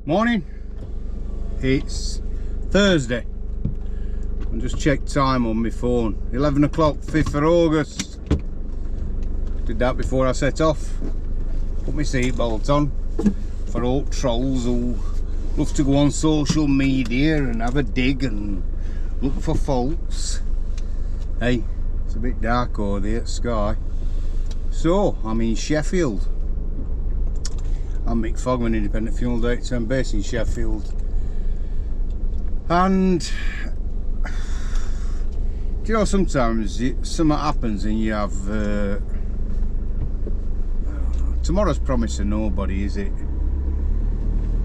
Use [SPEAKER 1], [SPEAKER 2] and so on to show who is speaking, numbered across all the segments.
[SPEAKER 1] Morning. It's Thursday. I just checked time on my phone. 11 o'clock, 5th of August. Did that before I set off. Put my seatbelt on for all trolls who love to go on social media and have a dig and look for faults. Hey, it's a bit dark over there at Sky. So, I'm in Sheffield. I'm Mick Fogman, Independent Fuel Director. I'm based in Sheffield. And do you know, sometimes something happens and you have I don't know, tomorrow's promise to nobody, is it?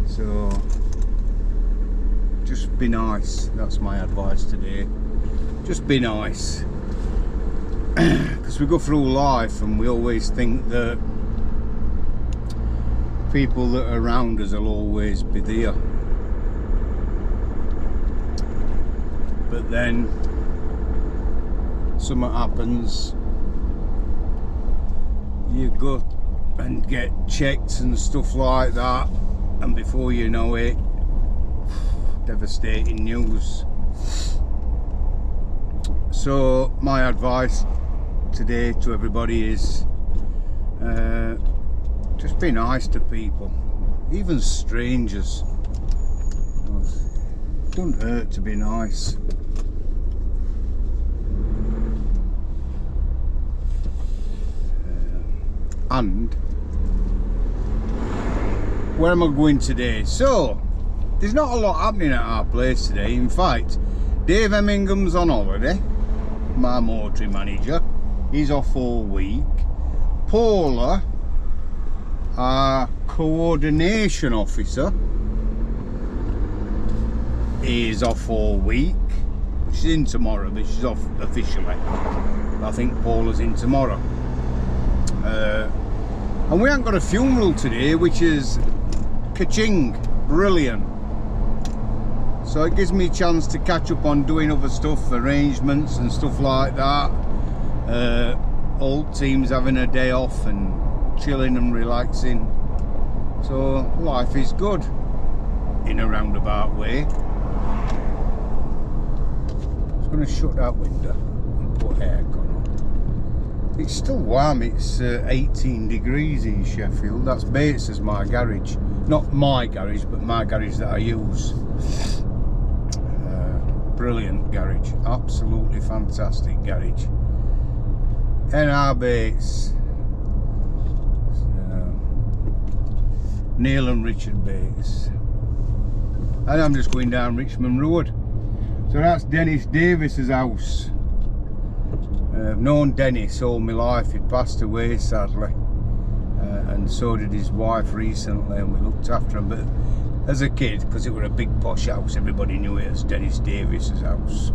[SPEAKER 1] So just be nice. That's my advice today. Just be nice, because we go through life and we always think that people that are around us will always be there, but then something happens, you go and get checked and stuff like that, and before you know it, devastating news. So my advice today to everybody is just be nice to people, even strangers. It doesn't hurt to be nice. And where am I going today? So there's not a lot happening at our place today. In fact, Dave Emmingham's on holiday, my motory manager. He's off all week. Paula, our coordination officer, is off all week. She's in tomorrow, but she's off officially. I think Paula's in tomorrow. And we haven't got a funeral today, which is ka-ching, brilliant. So it gives me a chance to catch up on doing other stuff, arrangements and stuff like that. All teams having a day off and chilling and relaxing. So life is good in a roundabout way. I'm just going to shut that window and put aircon on. It's still warm. It's 18 degrees in Sheffield. That's Bates as my garage. Not my garage, but my garage that I use. Brilliant garage. Absolutely fantastic garage. NR Bates. Neil and Richard Bates. And I'm just going down Richmond Road. So that's Dennis Davis's house. I've known Dennis all my life. He'd passed away sadly, and so did his wife recently, and we looked after him. But as a kid, because it were a big posh house, everybody knew it as Dennis Davis's house.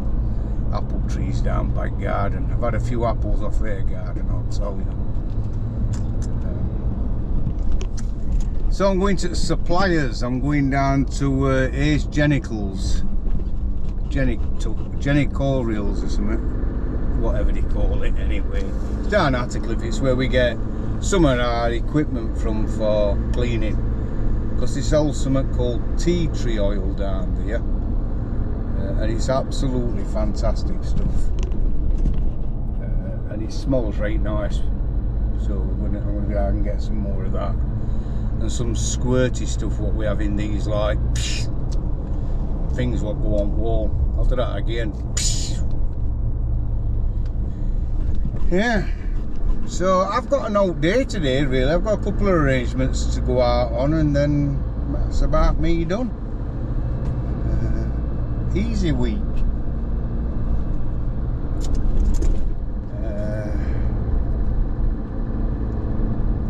[SPEAKER 1] Apple trees down back garden. I've had a few apples off their garden, I'll tell you. So I'm going to the suppliers. I'm going down to Ace Genicals, Genicorials or something, whatever they call it anyway. It's down Attercliffe. It's where we get some of our equipment from for cleaning, because they sell something called tea tree oil down there, and it's absolutely fantastic stuff, and it smells right nice. So I'm gonna go out and get some more of that. And some squirty stuff what we have in these, like things what go on wall. I'll do that again. Yeah, so I've got an out day today really. I've got a couple of arrangements to go out on, and then that's about me done. Easy week.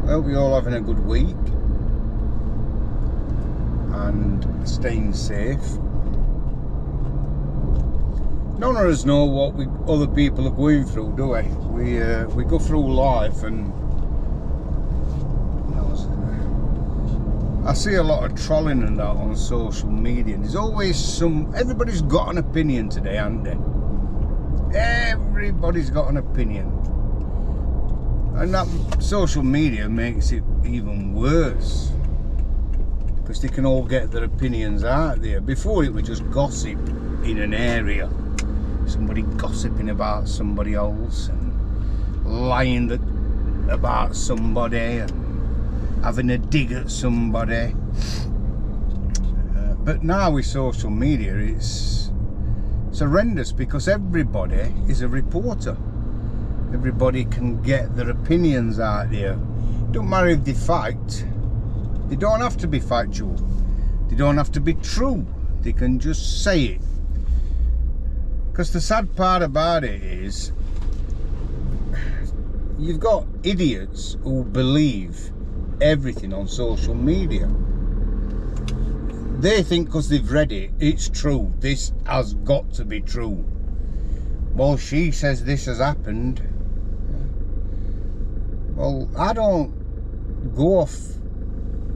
[SPEAKER 1] I hope you're all having a good week and staying safe. None of us know what other people are going through, do we? We go through life, and you know, I see a lot of trolling and that on social media. There's always everybody's got an opinion today, haven't they? Everybody's got an opinion. And that social media makes it even worse. because they can all get their opinions out there. Before it was just gossip in an area, somebody gossiping about somebody else and lying about somebody and having a dig at somebody. But now with social media, it's horrendous, because everybody is a reporter. Everybody can get their opinions out there. Don't matter if they fight. They don't have to be factual. They don't have to be true. They can just say it. Because the sad part about it is, you've got idiots who believe everything on social media. They think because they've read it, it's true. This has got to be true. Well, she says this has happened. Well, I don't go off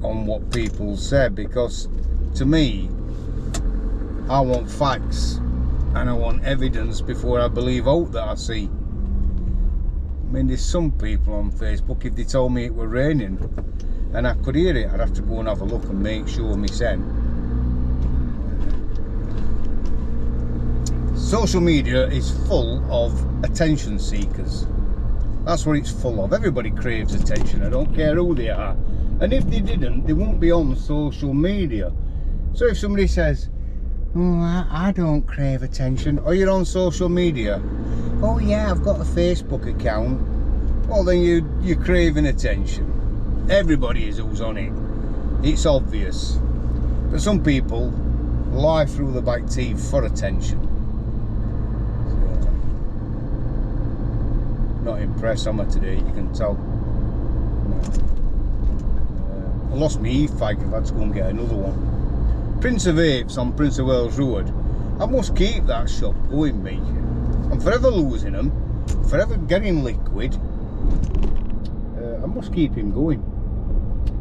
[SPEAKER 1] on what people say, because to me, I want facts and I want evidence before I believe out that I see. I mean, there's some people on Facebook, if they told me it were raining and I could hear it, I'd have to go and have a look and make sure myself. Social media is full of attention seekers. That's what it's full of. Everybody craves attention. I don't care who they are. And if they didn't, they wouldn't be on social media. So if somebody says, oh, I don't crave attention, or you're on social media, oh yeah, I've got a Facebook account, well then you're craving attention. Everybody is who's on it. It's obvious. But some people lie through the back teeth for attention. Not impressed, am I, today? You can tell. No. I lost my e-fag. I've had to go and get another one. Prince of Apes on Prince of Wales Road. I must keep that shop going, me. I'm forever losing them, forever getting liquid. I must keep him going.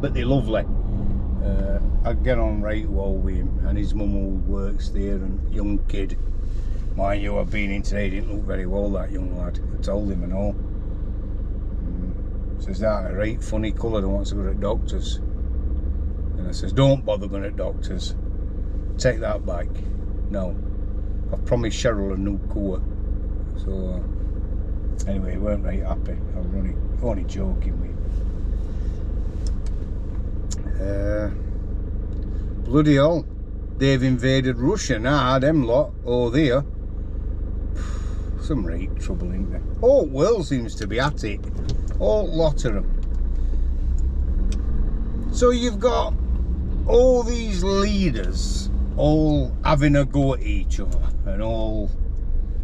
[SPEAKER 1] But they're lovely. I get on right well with him, and his mum who works there, and young kid. Mind you, I've been in today, didn't look very well, that young lad. I told him and all. Says that a right funny colour, and wants to go to the doctors. And I says, don't bother going to doctors. Take that back. No. I've promised Cheryl a new coat. So, anyway, he weren't right happy. I was only joking with him. Bloody hell. They've invaded Russia now, them lot, over there. Some right trouble, isn't there? Whole world seems to be at it. Whole lot of them. So you've got all these leaders all having a go at each other, and all,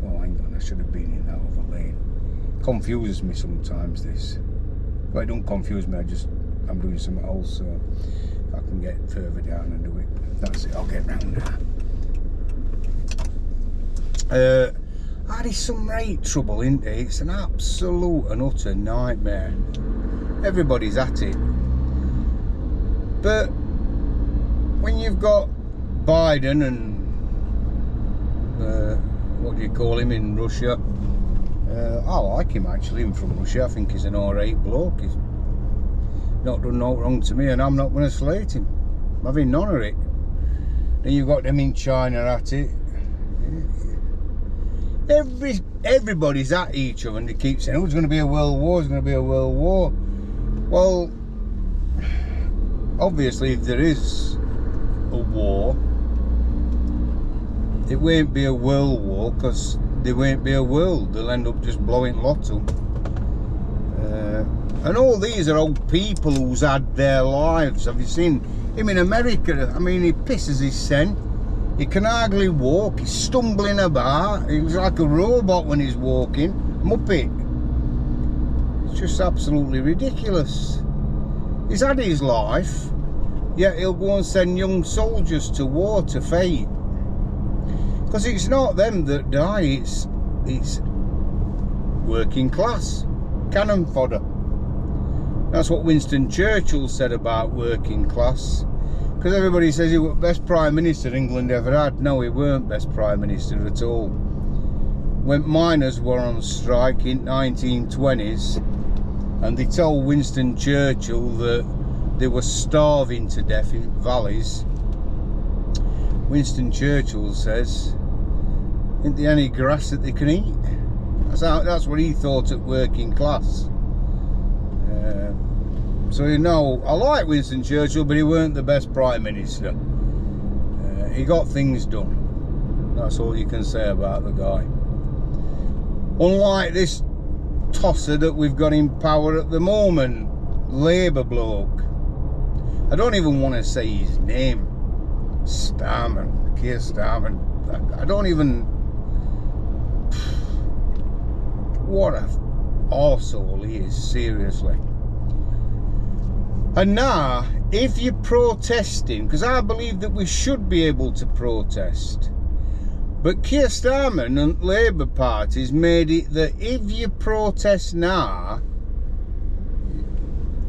[SPEAKER 1] oh hang on, I should have been in that other lane. Confuses me sometimes, this. But it don't confuse me, I'm doing something else, so I can get further down and do it. That's it, I'll get round that. There's some right trouble, isn't there? It's an absolute and utter nightmare. Everybody's at it. But when you've got Biden and what do you call him in Russia? I like him actually, him from Russia. I think he's an alright bloke. He's not done no wrong to me, and I'm not going to slate him. I'm having none of it. Then you've got them in China at it. Everybody's at each other, and they keep saying, oh, it's going to be a world war, it's going to be a world war. Well, obviously if there is a war, it won't be a world war, because there won't be a world. They'll end up just blowing lotto. And all these are old people who's had their lives. Have you seen him in America? I mean, he pisses his scent. He can hardly walk. He's stumbling about. He's like a robot when he's walking. Muppet. It's just absolutely ridiculous. He's had his life, yet he'll go and send young soldiers to war to fight. Because it's not them that die, it's working class. Cannon fodder. That's what Winston Churchill said about working class. Because everybody says he was best Prime Minister England ever had. No, he weren't best Prime Minister at all. When miners were on strike in 1920s, and they told Winston Churchill that they were starving to death in valleys. Winston Churchill says, isn't there any grass that they can eat? That's what he thought at working class. So you know, I like Winston Churchill, but he weren't the best Prime Minister. He got things done. That's all you can say about the guy. Unlike this tosser that we've got in power at the moment, Labour bloke. I don't even want to say his name. Starmer, Keir Starmer. I don't even. What a arsehole he is, seriously. And now, if you're protesting, because I believe that we should be able to protest, but Keir Starmer and Labour parties made it that if you protest now,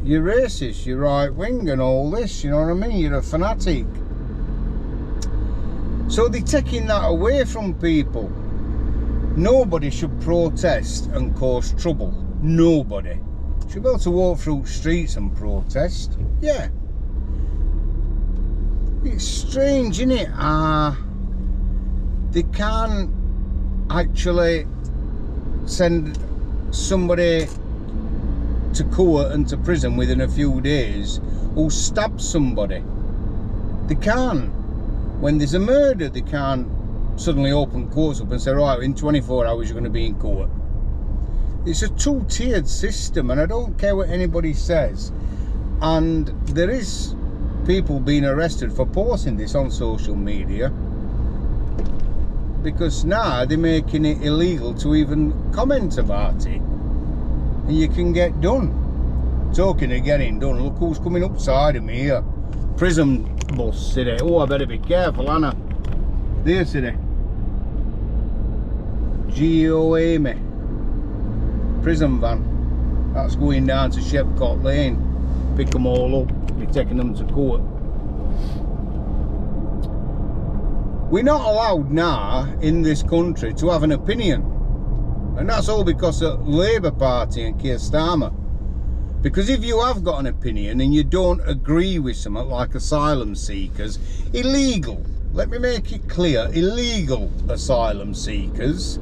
[SPEAKER 1] you're racist, you're right wing and all this, you know what I mean? You're a fanatic. So they're taking that away from people. Nobody should protest and cause trouble. Nobody. Should be able to walk through streets and protest. Yeah. It's strange, isn't it? They can't actually send somebody to court and to prison within a few days who stabbed somebody. They can't. When there's a murder, they can't suddenly open courts up and say, right, in 24 hours you're going to be in court. It's a two-tiered system, and I don't care what anybody says. And there is people being arrested for posting this on social media, because now they're making it illegal to even comment about it, and you can get done. Talking of getting done, look who's coming upside of me here. Prison bus today. Oh, I better be careful, Anna. There today. Geopolitics prison van. That's going down to Sheffield Lane. Pick them all up. Be taking them to court. We're not allowed now in this country to have an opinion, and that's all because of Labour Party and Keir Starmer. Because if you have got an opinion and you don't agree with something like asylum seekers, illegal, let me make it clear, illegal asylum seekers,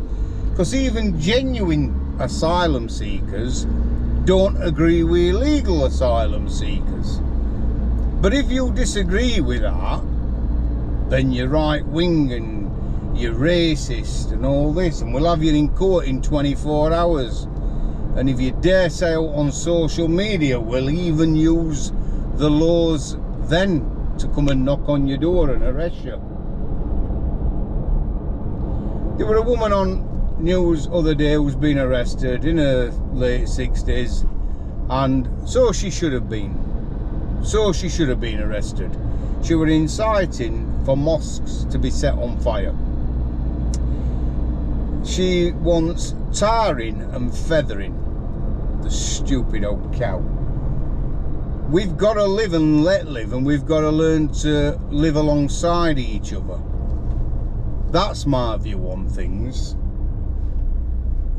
[SPEAKER 1] because even genuine asylum seekers don't agree with illegal asylum seekers. But if you disagree with that, then you're right wing and you're racist and all this, and we'll have you in court in 24 hours. And if you dare say out on social media, we'll even use the laws then to come and knock on your door and arrest you. There were a woman on news other day who's been arrested in her late 60s, and so she should have been. So she should have been arrested. She was inciting for mosques to be set on fire. She wants tarring and feathering. The stupid old cow. We've got to live and let live, and we've got to learn to live alongside each other. That's my view on things.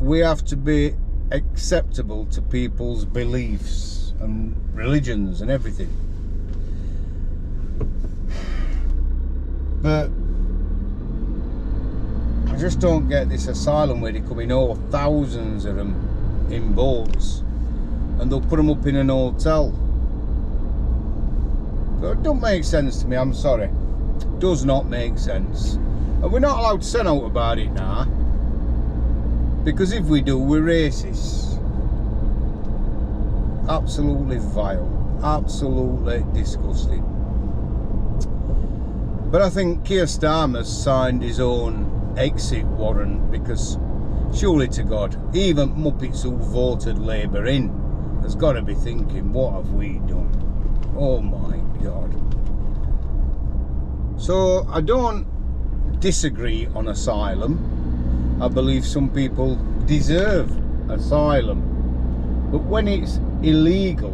[SPEAKER 1] We have to be acceptable to people's beliefs and religions and everything. But I just don't get this asylum where they come in, oh, thousands of them in boats, and they'll put them up in an hotel. But it don't make sense to me, I'm sorry. It does not make sense. And we're not allowed to say out about it now, because if we do, we're racist. Absolutely vile. Absolutely disgusting. But I think Keir Starmer's signed his own exit warrant, because surely to God, even Muppets who voted Labour in has got to be thinking, what have we done? Oh my God. So I don't disagree on asylum. I believe some people deserve asylum. But when it's illegal,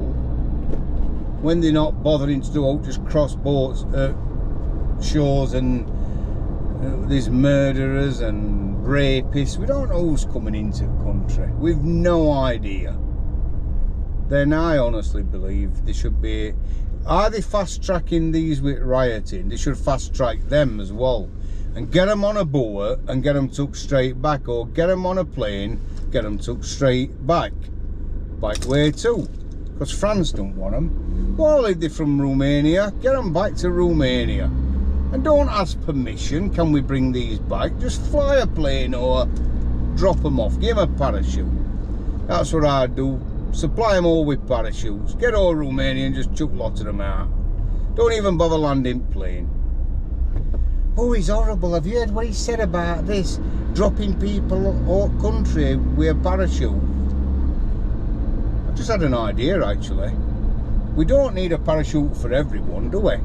[SPEAKER 1] when they're not bothering to do out, just cross boats at shores, and there's murderers and rapists, we don't know who's coming into the country. We've no idea. Then I honestly believe there should be Are they fast tracking these with rioting? They should fast track them as well and get them on a boat and get them took straight back, or get them on a plane, get them took straight back way too, because France don't want them. Well, if they're from Romania, get them back to Romania and don't ask permission. Can we bring these back? Just fly a plane or drop them off, give them a parachute. That's what I'd do. Supply them all with parachutes, get all Romania and just chuck lots of them out. Don't even bother landing plane. Oh, he's horrible. Have you heard what he said about this? Dropping people out country with a parachute. I just had an idea actually. We don't need a parachute for everyone, do we? I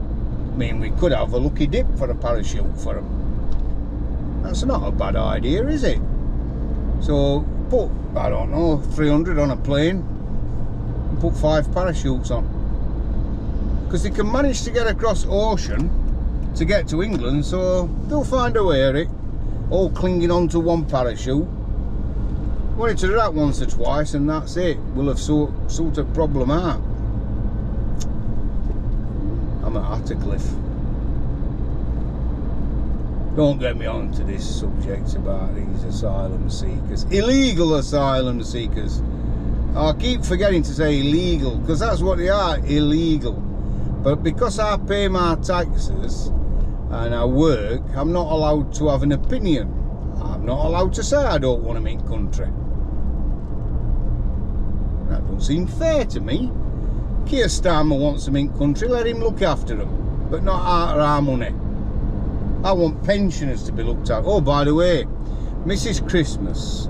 [SPEAKER 1] mean, we could have a lucky dip for a parachute for them. That's not a bad idea, is it? So put, I don't know, 300 on a plane and put 5 parachutes on, because they can manage to get across ocean to get to England, so they'll find a way at it, all clinging onto one parachute. Wanted to do that once or twice and that's it. We'll have sorted a problem out. I'm at Attercliffe. Don't get me on to this subject about these asylum seekers, illegal asylum seekers. I keep forgetting to say illegal, because that's what they are, illegal. But because I pay my taxes and I work, I'm not allowed to have an opinion. I'm not allowed to say I don't want them in country. That don't seem fair to me. Keir Starmer wants them in country, let him look after them, but not out of our money. I want pensioners to be looked at. Oh, by the way, Mrs. Christmas,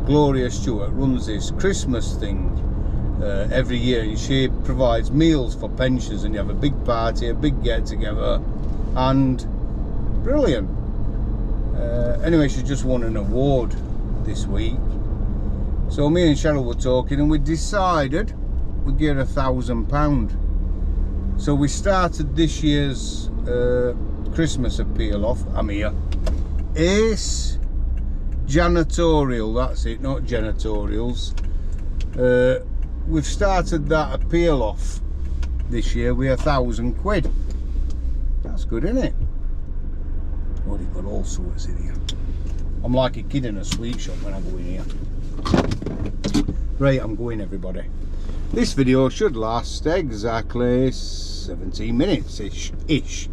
[SPEAKER 1] Gloria Stewart, runs this Christmas thing every year, and she provides meals for pensioners, and you have a big party, a big get together, and brilliant. Anyway, she just won an award this week, so me and Cheryl were talking and we decided we'd give her £1,000. so we started this year's Christmas appeal off. I'm here. Ace Janitorial, that's it, not janitorials. We've started that appeal off this year with £1,000. That's good, isn't it? Oh, they've got all sorts in here. I'm like a kid in a sweet shop when I go in here. Right, I'm going, everybody. This video should last exactly 17 minutes ish.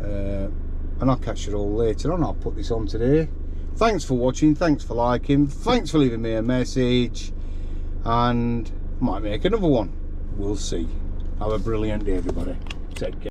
[SPEAKER 1] And I'll catch you all later on. I'll put this on today. Thanks for watching, thanks for liking, thanks for leaving me a message, and might make another one. We'll see. Have a brilliant day, everybody. Take care.